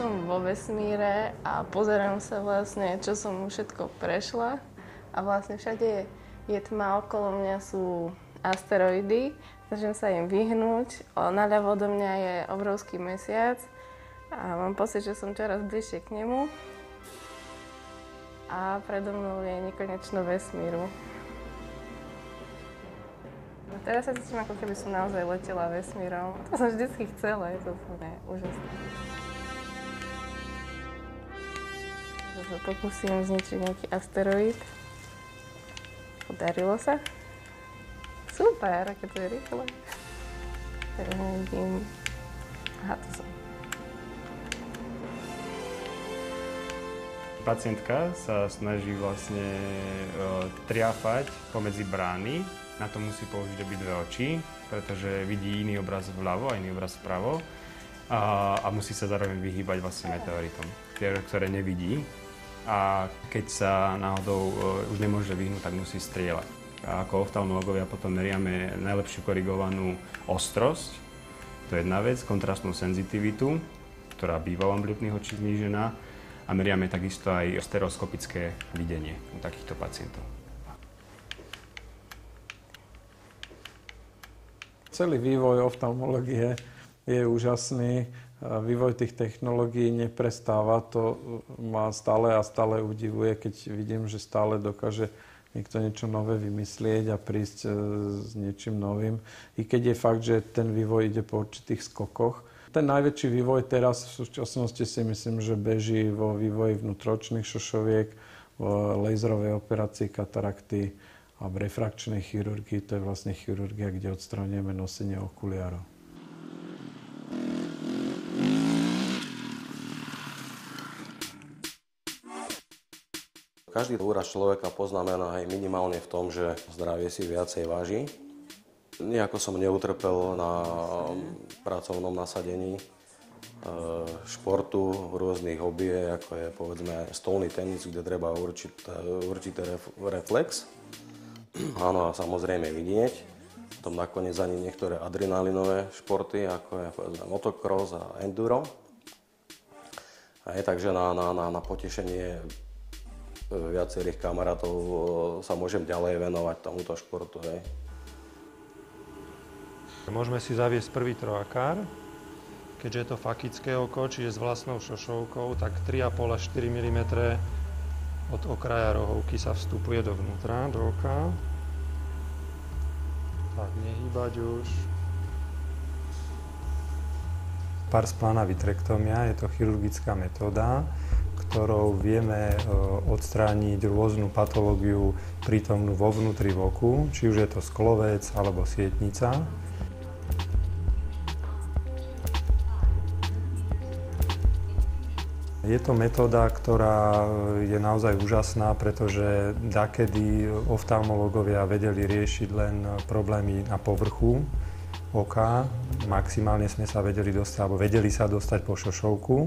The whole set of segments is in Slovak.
som vo vesmíre a pozerám sa vlastne, čo som všetko prešla. A vlastne všade je tma, okolo mňa sú asteroidy. Snažím sa im vyhnúť. Naľavo do mňa je obrovský mesiac a mám pocit, že som čoraz bližšie k nemu. A predo mnou je nekonečno vesmíru. No teraz sa cítim, ako keby som naozaj letela vesmírom. To som vždycky chcela, je to úplne úžasné. Sa pokúsim zničiť nejaký asteroid. Podarilo sa. Super, aké to je rýchle. Teraz nevidím. Aha, to som. Pacientka sa snaží vlastne triafať pomedzi brány. Na to musí použiť obidve oči, pretože vidí iný obraz vľavo a iný obraz vpravo. A musí sa zároveň vyhýbať vlastne meteoritom, ktoré nevidí. A keď sa náhodou už nemôže vyhnúť, tak musí strieľať. A ako oftalmológovia potom meriame najlepšiu korigovanú ostrosť, to je jedna vec, kontrastnú senzitivitu, ktorá býva u amblyopných očí znížená, a meriame takisto aj stereoskopické videnie u takýchto pacientov. Celý vývoj oftalmológie je úžasný. Vývoj tých technológií neprestáva. To ma stále a stále udivuje, keď vidím, že stále dokáže niekto niečo nové vymyslieť a prísť s niečím novým. I keď je fakt, že ten vývoj ide po určitých skokoch. Ten najväčší vývoj teraz v súčasnosti si myslím, že beží vo vývoji vnútročných šošoviek, v laserovej operácii katarakty a v refrakčnej chirurgii. To je vlastne chirurgia, kde odstraňujeme nosenie okuliárov. Každý úraz človeka poznamená aj minimálne v tom, že zdravie si viacej váži. Nejako som neutrpel na pracovnom nasadení športu v rôznych hobby, ako je povedzme stolný tenis, kde treba určitý reflex. Áno, a samozrejme vidieť. Potom nakoniec ani niektoré adrenalinové športy, ako je povedzme motocross a enduro. Takže na potešenie viacerých kamarátov sa môžem ďalej venovať tomuto športu. Môžeme si zaviesť prvý trojakár. Keďže je to fakické oko, čiže s vlastnou šošovkou, tak 3,5 až 4 mm od okraja rohovky sa vstupuje dovnútra, do oka. Tak, nehýbať už. Parsplana vitrektomia je to chirurgická metóda, ktorou vieme odstrániť rôznu patológiu prítomnú vo vnútri v oku, či už je to sklovec alebo sietnica. Je to metóda, ktorá je naozaj úžasná, pretože dakedy oftalmológovia vedeli riešiť len problémy na povrchu oka. Maximálne sme sa vedeli sa dostať po šošovku,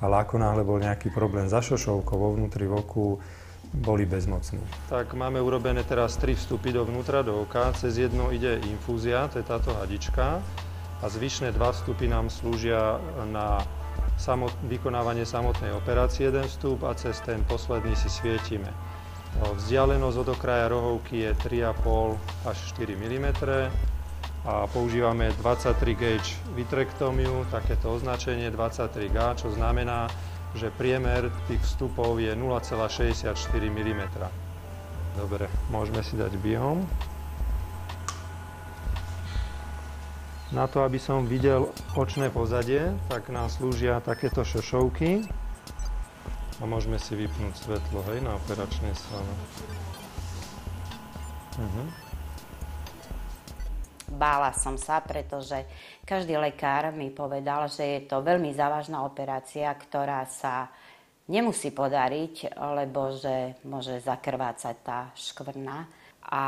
ale ako náhle bol nejaký problém za šošovkou vo vnútri v oku, boli bezmocní. Tak máme urobené teraz 3 vstupy dovnútra do oka. Cez jedno ide infúzia, to je táto hadička, a zvyšné 2 vstupy nám slúžia na vykonávanie samotnej operácie, jeden vstup, a cez ten posledný si svietime. Vzdialenosť od okraja rohovky je 3,5 až 4 mm a používame 23 gauge vitrektómiu, takéto označenie 23 gauge, čo znamená, že priemer tých vstupov je 0,64 mm. Dobre, môžeme si dať biom. Na to, aby som videl očné pozadie, tak nám slúžia takéto šošovky. A môžeme si vypnúť svetlo, na operačnej sále. Bála som sa, pretože každý lekár mi povedal, že je to veľmi závažná operácia, ktorá sa nemusí podariť, lebo že môže zakrvácať tá škvrna. A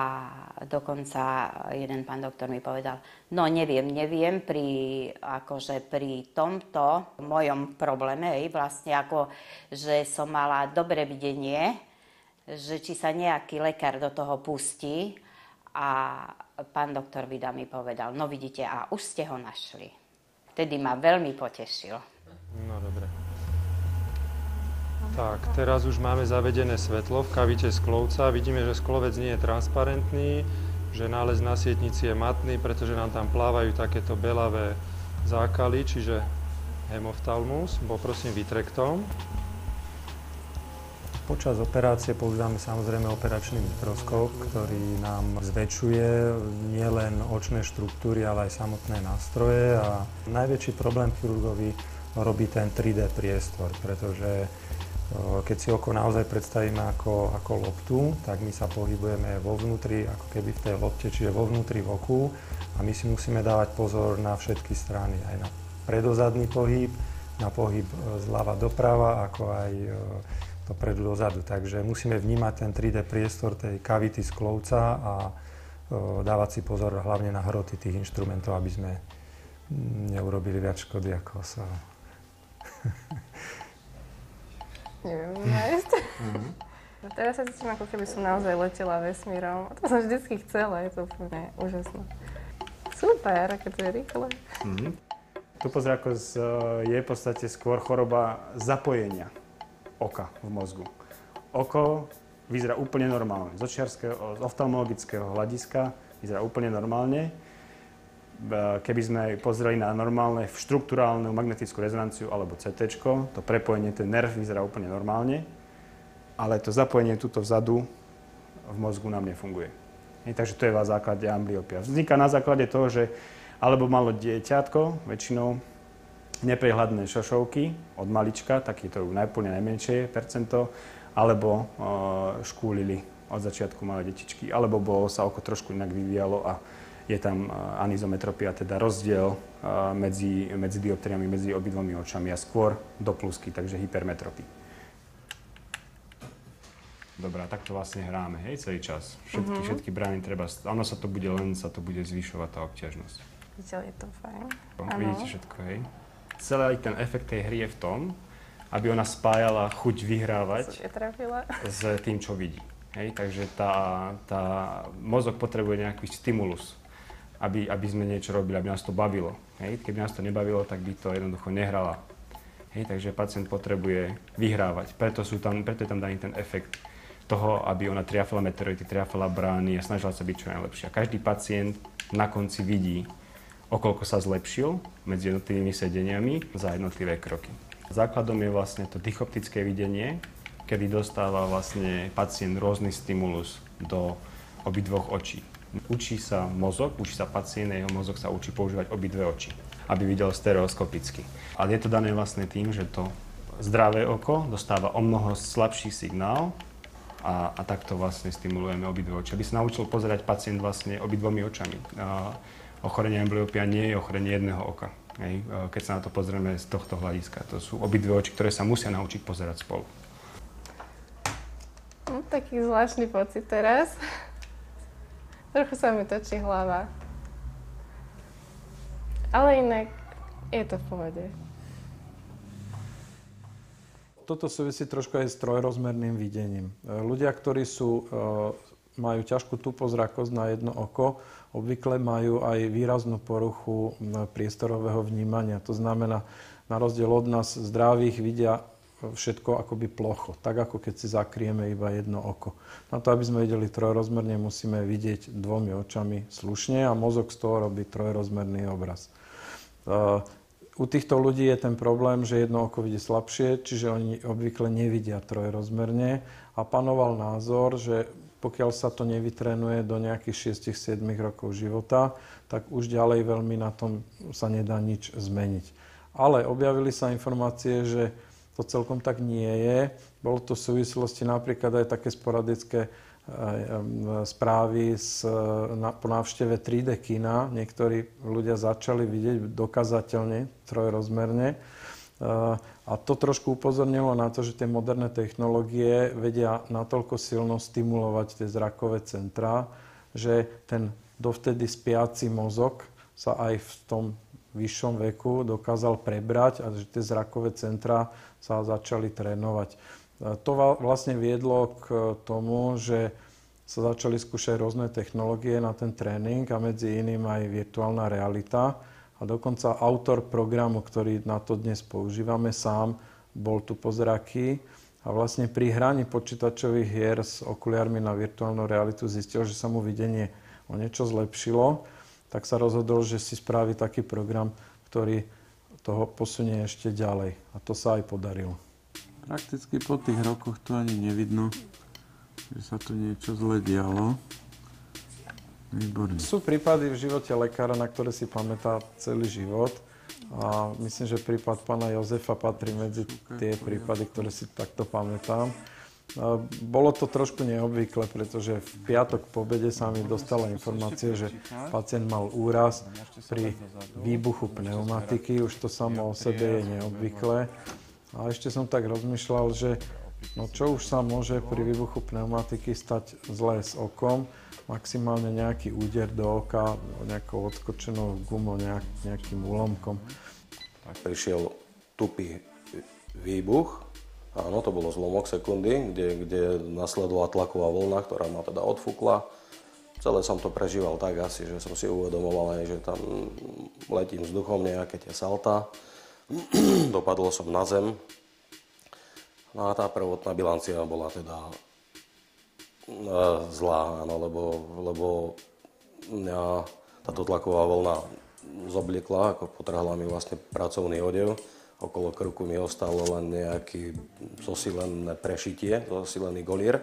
dokonca jeden pán doktor mi povedal, no neviem, pri tomto mojom probléme, vlastne ako, že som mala dobré videnie, že či sa nejaký lekár do toho pustí, a pán doktor Vida mi povedal, no vidíte, a už ste ho našli. Vtedy ma veľmi potešil. No dobre. Tak, teraz už máme zavedené svetlo v kavite sklovca. Vidíme, že sklovec nie je transparentný, že nález na sietnici je matný, pretože nám tam plávajú takéto belavé zákaly, čiže hemoftalmus. Poprosím vitrektom. Počas operácie používame samozrejme operačný mikroskop, ktorý nám zväčšuje nielen očné štruktúry, ale aj samotné nástroje. A najväčší problém chirurgovi robí ten 3D priestor, pretože keď si oko naozaj predstavíme ako loptu, tak my sa pohybujeme vo vnútri, ako keby v tej lopte, čiže vo vnútri v oku a my si musíme dávať pozor na všetky strany, aj na predozadný pohyb, na pohyb zľava doprava, ako aj dopredu dozadu. Takže musíme vnímať ten 3D priestor tej kavity sklovca a dávať si pozor hlavne na hroty tých inštrumentov, aby sme neurobili viac škody, ako sa... Neviem nájsť. Teraz sa cítim, ako keby som naozaj letela vesmírom. A to som vždycky chcela, je to úplne úžasné. Super, aké to je rýchle. Tupozrakosť je v podstate skôr choroba zapojenia oka v mozgu. Oko vyzerá úplne normálne. Z oftalmologického hľadiska vyzerá úplne normálne. Keby sme pozreli na normálne štruktúrálnu magnetickú rezonanciu alebo CT, to prepojenie, ten nerv vyzerá úplne normálne, ale to zapojenie tuto vzadu v mozgu nám nefunguje. Takže to je v základe amblyopia. Vzniká na základe toho, že alebo malo dieťatko, väčšinou neprehľadné šošovky od malička, taký to je najmenšie percento, alebo škúlili od začiatku malé detičky, alebo bolo sa oko trošku inak vyvíjalo a je tam anizometropia, teda rozdiel medzi dioptriami, medzi obidvomi očami a skôr do plusky, takže hypermetropy. Dobrá, tak to vlastne hráme, hej, celý čas. Všetky brány treba, ono sa to bude zvyšovať tá obťažnosť. Vidíte, je to fajn. Vidíte všetko, hej. Celý ten efekt tej hry je v tom, aby ona spájala chuť vyhrávať s tým, čo vidí. Hej, takže tá mozog potrebuje nejaký stimulus, aby sme niečo robili, aby nás to bavilo. Hej? Keby nás to nebavilo, tak by to jednoducho nehrala. Hej? Takže pacient potrebuje vyhrávať. Preto je tam daný ten efekt toho, aby ona triafala meteority, triafala brány a snažila sa byť čo najlepšia. Každý pacient na konci vidí, okoľko sa zlepšil medzi jednotlivými sedeniami za jednotlivé kroky. Základom je vlastne to dichoptické videnie, kedy dostáva vlastne pacient rôzny stimulus do obidvoch očí. Učí sa mozog, učí sa pacient, jeho mozog sa učí používať obidve oči, aby videl stereoskopicky. Ale je to dané vlastne tým, že to zdravé oko dostáva omnoho slabší signál a takto vlastne stimulujeme obidve oči. Aby sa naučil pozerať pacient vlastne obidvomi očami. Ochorenie amblyopia nie je ochorenie jedného oka. Keď sa na to pozrieme z tohto hľadiska. To sú obidve oči, ktoré sa musia naučiť pozerať spolu. Taký zvláštny pocit teraz. Trochu sa mi točí hlava. Ale inak je to v pohode. Toto súvisí trošku aj s trojrozmerným videním. Ľudia, ktorí majú ťažkú tupozrakosť na jedno oko, obvykle majú aj výraznú poruchu priestorového vnímania. To znamená, na rozdiel od nás zdravých vidia všetko akoby plocho, tak ako keď si zakrieme iba jedno oko. Na to, aby sme videli trojrozmerne, musíme vidieť dvomi očami slušne a mozog z toho robí trojrozmerný obraz. U týchto ľudí je ten problém, že jedno oko vidí slabšie, čiže oni obvykle nevidia trojrozmerne a panoval názor, že pokiaľ sa to nevytrénuje do nejakých 6-7 rokov života, tak už ďalej veľmi na tom sa nedá nič zmeniť. Ale objavili sa informácie, že to celkom tak nie je. Bolo to v súvislosti napríklad aj také sporadické správy po návšteve 3D kina. Niektorí ľudia začali vidieť dokázateľne trojrozmerne. A to trošku upozornilo na to, že tie moderné technológie vedia natoľko silno stimulovať tie zrakové centrá, že ten dovtedy spiaci mozog sa aj v tom vyššom veku dokázal prebrať a že tie zrakové centrá sa začali trénovať. To vlastne viedlo k tomu, že sa začali skúšať rôzne technológie na ten tréning a medzi iným aj virtuálna realita. A dokonca autor programu, ktorý na to dnes používame, sám bol tupozraký a vlastne pri hraní počítačových hier s okuliármi na virtuálnu realitu zistil, že sa mu videnie o niečo zlepšilo, tak sa rozhodol, že si spraví taký program, ktorý toho posunie ešte ďalej. A to sa aj podarilo. Prakticky po tých rokoch to ani nevidno, že sa tu niečo zle dialo. Výborne. Sú prípady v živote lekára, na ktoré si pamätá celý život. A myslím, že prípad pána Jozefa patrí medzi tie prípady, ktoré si takto pamätám. Bolo to trošku neobvyklé, pretože v piatok po obede sa mi dostala informácia, že pacient mal úraz pri výbuchu pneumatiky. Už to samo o sebe je neobvyklé. A ešte som tak rozmýšľal, že no čo už sa môže pri výbuchu pneumatiky stať zlé s okom, maximálne nejaký úder do oka, nejakou odskočenou gumou, nejakým úlomkom. Tak prišiel tupý výbuch, áno, to bolo zlomok sekundy, kde nasledovala tlaková vlna, ktorá ma teda odfúkla. Celé som to prežíval tak asi, že som si uvedomoval aj, že tam letím vzduchom nejaké tie salta. Dopadol som na zem. No a tá prvotná bilancia bola teda zlá, áno, lebo mňa táto tlaková vlna zobliekla, ako potrhla mi vlastne pracovný odev. Okolo krku mi ostalo len nejaký zosilené prešitie, zosilený golír.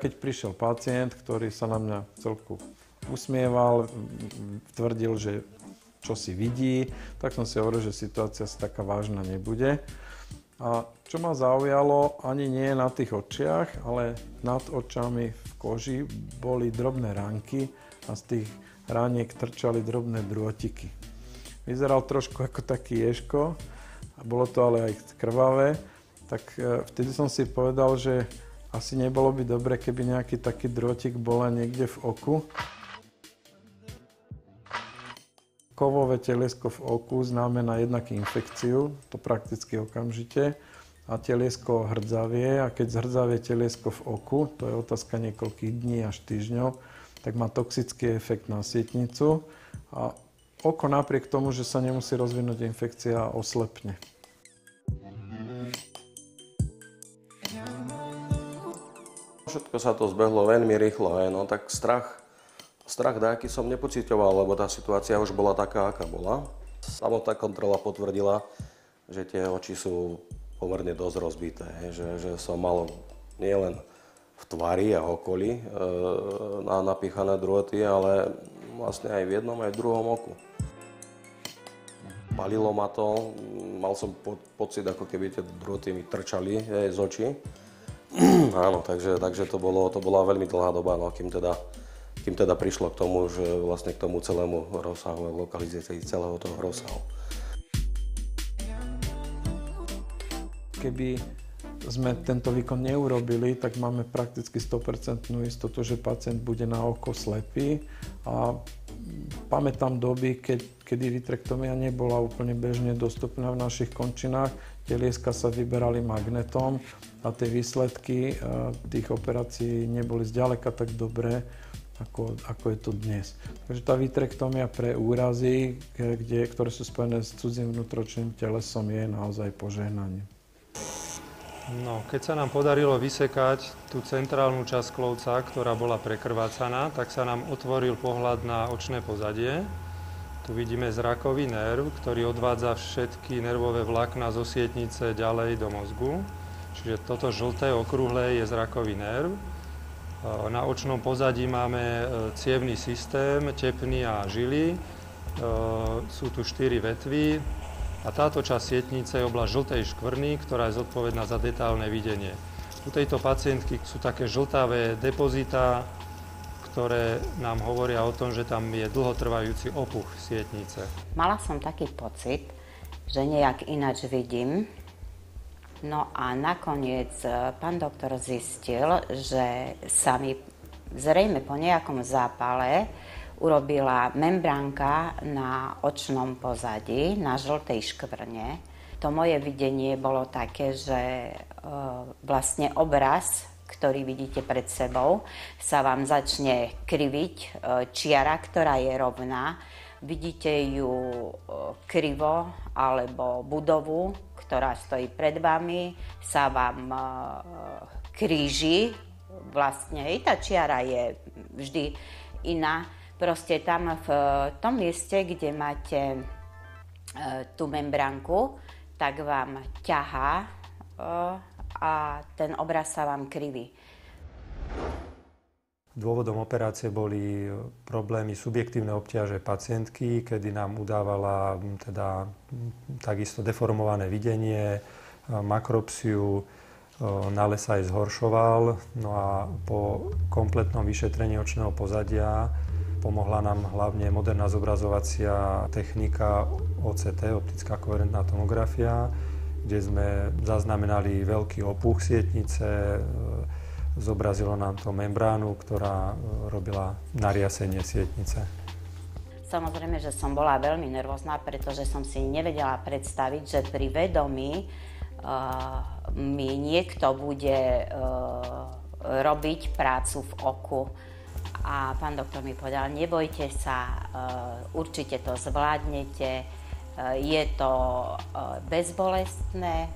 Keď prišiel pacient, ktorý sa na mňa celku usmieval, tvrdil, že čo si vidí, tak som si hovoril, že situácia si taká vážna nebude. A čo ma zaujalo, ani nie na tých očiach, ale nad očami v koži boli drobné ránky a z tých rániek trčali drobné drôtiky. Vyzeral trošku ako taký ježko, a bolo to ale aj krvavé, tak vtedy som si povedal, že asi nebolo by dobre, keby nejaký taký drôtik bola niekde v oku. Kovové teliesko v oku znamená jednak infekciu, to prakticky okamžite, a teliesko hrdzavie, a keď zhrdzavie teliesko v oku, to je otázka niekoľkých dní až týždňov, tak má toxický efekt na sietnicu a oko napriek tomu, že sa nemusí rozvinúť infekcia, oslepne. Všetko sa to zbehlo veľmi rýchlo, no tak strach nejaký som nepociťoval, lebo tá situácia už bola taká, aká bola. Samotná kontrola potvrdila, že tie oči sú pomerne dosť rozbité, že som mal nielen v tvári a okolí napíchané drôty, ale vlastne aj v jednom, aj v druhom oku. Palilo ma to, mal som pocit, ako keby tie drôty mi trčali z očí. Áno, takže to bola veľmi dlhá doba, no, kým teda prišlo k tomu, že vlastne k tomu celému rozsahu a lokalizácii celého toho rozsahu. Keby sme tento výkon neurobili, tak máme prakticky 100% istotu, že pacient bude na oko slepý. A pamätám doby, kedy vitrektomia nebola úplne bežne dostupná v našich končinách. Telieska sa vyberali magnetom a tie výsledky tých operácií neboli zďaleka tak dobré, ako je to dnes. Takže tá vitrektomia pre úrazy, ktoré sú spojené s cudzým vnútročným telesom, je naozaj požehnanie. No, keď sa nám podarilo vysekať tú centrálnu časť klovca, ktorá bola prekrvácaná, tak sa nám otvoril pohľad na očné pozadie. Tu vidíme zrakový nerv, ktorý odvádza všetky nervové vlákna zo sietnice ďalej do mozgu. Čiže toto žlté okrúhle je zrakový nerv. Na očnom pozadí máme cievny systém, tepny a žily. Sú tu 4 vetvy. A táto časť sietnice je oblasť žltej škvrny, ktorá je zodpovedná za detálne videnie. U tejto pacientky sú také žltavé depozitá, ktoré nám hovoria o tom, že tam je dlhotrvajúci opuch sietnice. Mala som taký pocit, že nejak ináč vidím. No a nakoniec pán doktor zistil, že sa mi zrejme po nejakom zápale urobila membránka na očnom pozadí, na žltej škvrne. To moje videnie bolo také, že vlastne obraz ktorý vidíte pred sebou, sa vám začne kriviť čiara, ktorá je rovná. Vidíte ju krivo alebo budovu, ktorá stojí pred vami, sa vám kríži. Vlastne tá čiara je vždy iná. Proste tam v tom mieste, kde máte tú membránku, tak vám ťahá a ten obraz sa vám kriví. Dôvodom operácie boli problémy subjektívne obťaže pacientky, kedy nám udávala teda takisto deformované videnie, makropsiu, nález sa aj zhoršoval. No a po kompletnom vyšetrení očného pozadia pomohla nám hlavne moderná zobrazovacia technika OCT, optická koherentná tomografia, kde sme zaznamenali veľký opuch sietnice, zobrazilo nám to membránu, ktorá robila nariasenie sietnice. Samozrejme, že som bola veľmi nervózna, pretože som si nevedela predstaviť, že pri vedomí mi niekto bude robiť prácu v oku. A pán doktor mi povedal, nebojte sa, určite to zvládnete, je to bezbolestné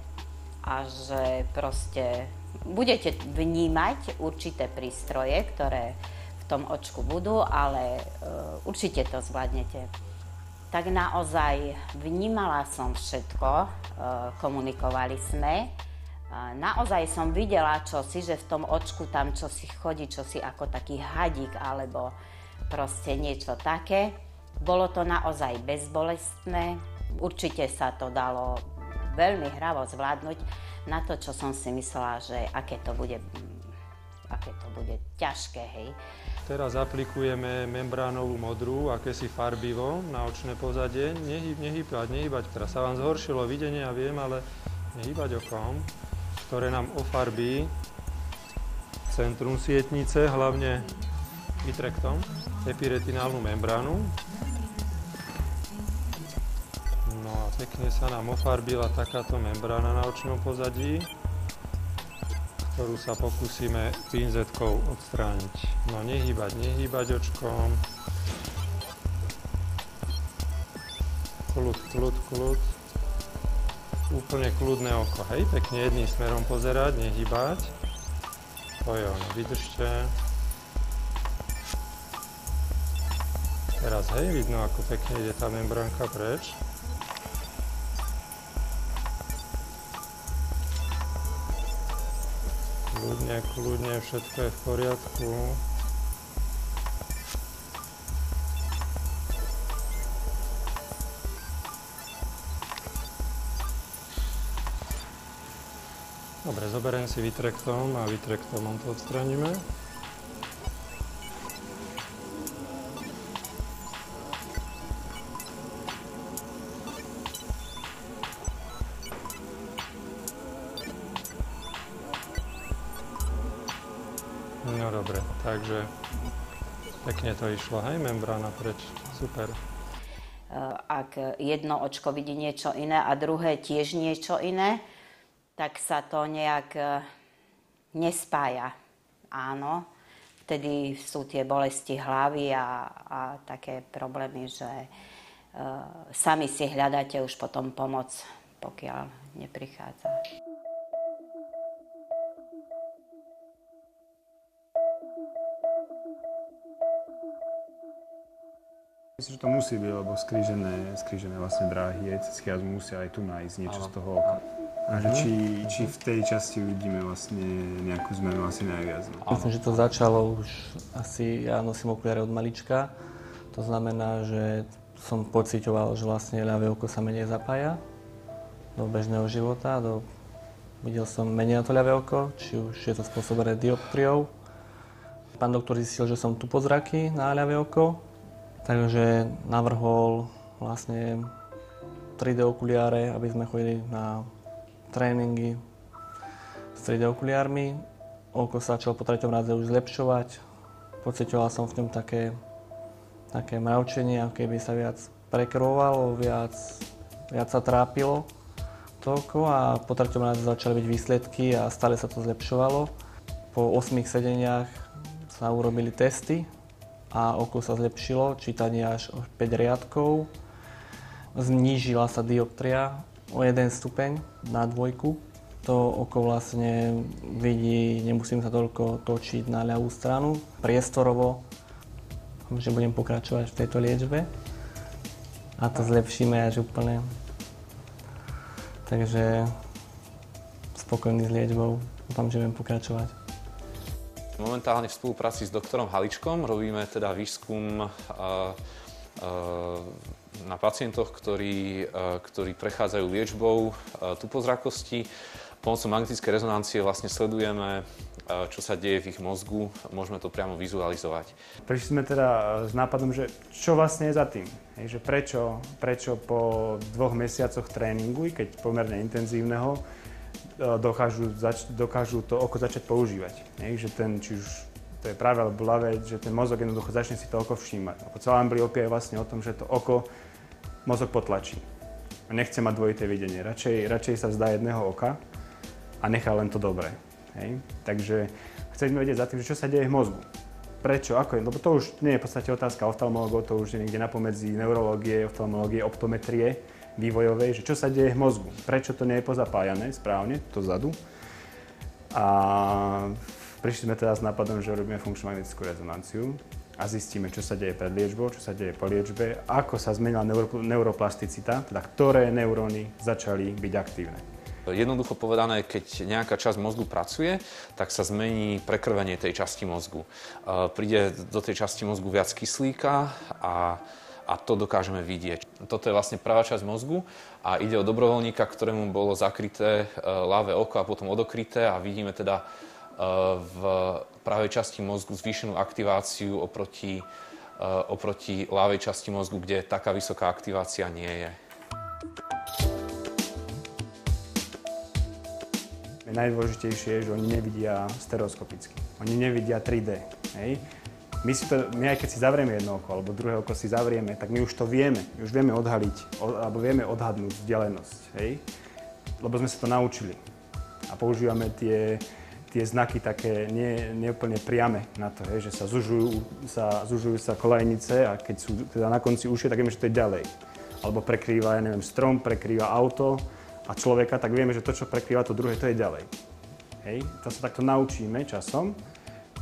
a že proste budete vnímať určité prístroje, ktoré v tom očku budú, ale určite to zvládnete. Tak naozaj vnímala som všetko, komunikovali sme. Naozaj som videla čosi, že v tom očku tam čosi chodí, čosi ako taký hadík alebo proste niečo také. Bolo to naozaj bezbolestné, určite sa to dalo veľmi hravo zvládnuť na to, čo som si myslela, že aké to bude ťažké, hej. Teraz aplikujeme membránovú modrú, akési farbivo na očné pozadie. Nehýbať, teraz sa vám zhoršilo videnie, ja viem, ale nehýbať okom, ktoré nám ofarbí centrum sietnice, hlavne vitrektom, epiretinálnu membránu. No a pekne sa nám ofarbila takáto membrána na očnom pozadí, ktorú sa pokúsime pinzetkou odstrániť. No nehýbať očkom. Kľud. Úplne kľudné oko, hej, pekne jedným smerom pozerať, nehýbať. To je ono, vydržte. Teraz, hej, vidno, ako pekne ide tá membránka preč. Kľudne, všetko je v poriadku. Dobre, zoberiem si vitrektom a vitrektomom to odstraníme. No dobre, takže pekne to išlo, hej, membrána preč, super. Ak jedno očko vidí niečo iné a druhé tiež niečo iné, tak sa to nejak nespája. Áno, vtedy sú tie bolesti hlavy a také problémy, že sami si hľadáte už potom pomoc, pokiaľ neprichádza. Myslím, že to musí byť, lebo skrížené vlastne dráhy etický a musia aj tu nájsť niečo z toho oka. A že či v tej časti uvidíme vlastne nejakú zmenu asi najviac. No. Myslím, že to začalo už asi, ja nosím okuliare od malička. To znamená, že som pociťoval, že vlastne ľavé oko sa menej zapája do bežného života. Videl som menej na to ľavé oko, či už je to spôsobené dioptriou. Pán doktor zistil, že som tupozraký na ľavé oko. Takže navrhol vlastne 3D okuliare, aby sme chodili na tréningy s 3D okuliármi. Oko sa začalo po 3. raze už zlepšovať. Pociťoval som v ňom také mravčenie, ako keby sa viac prekrvovalo, viac sa trápilo to oko a po 3. raze začali byť výsledky a stále sa to zlepšovalo. Po 8 sedeniach sa urobili testy a oko sa zlepšilo, čítanie až o 5 riadkov. Znížila sa dioptria o 1 stupeň na 2. To oko vlastne vidí, nemusím sa toľko točiť na ľavú stranu, priestorovo, že budem pokračovať v tejto liečbe a to zlepšíme až úplne. Takže spokojný s liečbou, dúfam, že budem pokračovať. Momentálne v spolupráci s doktorom Haličkom robíme teda výskum na pacientoch, ktorí prechádzajú liečbou tupozrakosti. Pomocou magnetickej rezonancie vlastne sledujeme, čo sa deje v ich mozgu, môžeme to priamo vizualizovať. Prišli sme teda s nápadom, že čo vlastne je za tým. Že prečo po 2 mesiacoch tréningu, keď pomerne intenzívneho, dokážu to oko začať používať. Že či už to je práve alebo ľavé, že ten mozog jednoducho začne si to oko všímať. Celá embryopia je vlastne o tom, že to oko mozog potlačí. Nechce mať dvojité videnie. Radšej sa vzdá jedného oka a nechá len to dobré. Takže chceme vedieť za tým, že čo sa deje v mozgu. Prečo, ako je, lebo to už nie je v podstate otázka oftalmologov, to už je niekde napomedzi neurológie, oftalmológie, optometrie vývojovej, že čo sa deje v mozgu. Prečo to nie je pozapájané správne, to zadu. A prišli sme teda s nápadom, že robíme funkčnú magnetickú rezonanciu a zistíme, čo sa deje pred liečbou, čo sa deje po liečbe, ako sa zmenila neuroplasticita, teda ktoré neuróny začali byť aktívne. Jednoducho povedané, keď nejaká časť mozgu pracuje, tak sa zmení prekrvenie tej časti mozgu. Príde do tej časti mozgu viac kyslíka a to dokážeme vidieť. Toto je vlastne pravá časť mozgu a ide o dobrovoľníka, ktorému bolo zakryté ľavé oko a potom odokryté a vidíme teda v pravej časti mozgu zvýšenú aktiváciu oproti ľavej časti mozgu, kde taká vysoká aktivácia nie je. Najdôležitejšie je, že oni nevidia stereoskopicky. Oni nevidia 3D. Hej? My aj keď si zavrieme jedno oko, alebo druhé oko si zavrieme, tak my už to vieme. My už vieme odhaliť, alebo vieme odhadnúť vzdialenosť. Hej? Lebo sme sa to naučili. A používame tie znaky také neúplne priame na to, hej? Že zužujú sa kolejnice a keď sú teda na konci ušie, tak vieme, že to je ďalej. Alebo prekrýva, strom, prekrýva auto, a človeka, tak vieme, že to, čo prekrýva to druhé, to je ďalej. Hej? To sa takto naučíme časom,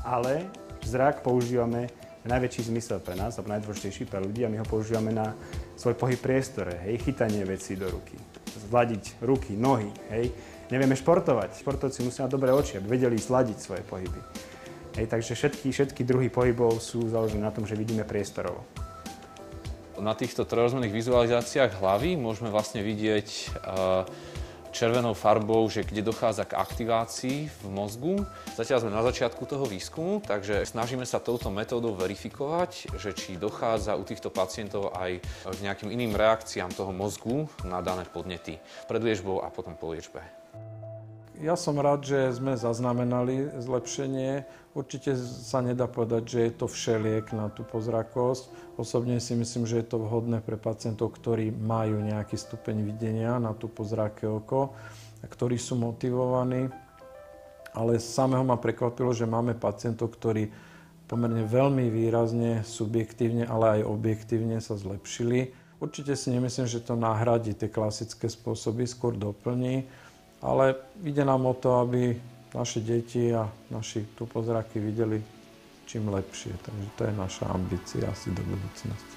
ale zrak používame najväčší zmysel pre nás, alebo najdôležitejší pre ľudí a my ho používame na svoj pohyb v priestore, hej? Chytanie vecí do ruky, zladiť ruky, nohy, hej? Nevieme športovať. Športovci musia mať dobré oči, aby vedeli zladiť svoje pohyby. Hej? Takže všetky druhy pohybov sú založené na tom, že vidíme priestorovo. Na týchto trojrozmerných vizualizáciách hlavy môžeme vlastne vidieť červenou farbou, že kde dochádza k aktivácii v mozgu. Zatiaľ sme na začiatku toho výskumu, takže snažíme sa touto metódou verifikovať, že či dochádza u týchto pacientov aj k nejakým iným reakciám toho mozgu na dané podnety pred liečbou a potom po liečbe. Ja som rád, že sme zaznamenali zlepšenie. Určite sa nedá povedať, že je to všeliek na tú pozrakosť. Osobne si myslím, že je to vhodné pre pacientov, ktorí majú nejaký stupeň videnia na tú pozráke oko a ktorí sú motivovaní. Ale samého ma prekvapilo, že máme pacientov, ktorí pomerne veľmi výrazne, subjektívne, ale aj objektívne sa zlepšili. Určite si nemyslím, že to nahradí tie klasické spôsoby, skôr doplní. Ale ide nám o to, aby naše deti a naši tupozraky videli čím lepšie. Takže to je naša ambícia asi do budúcnosti.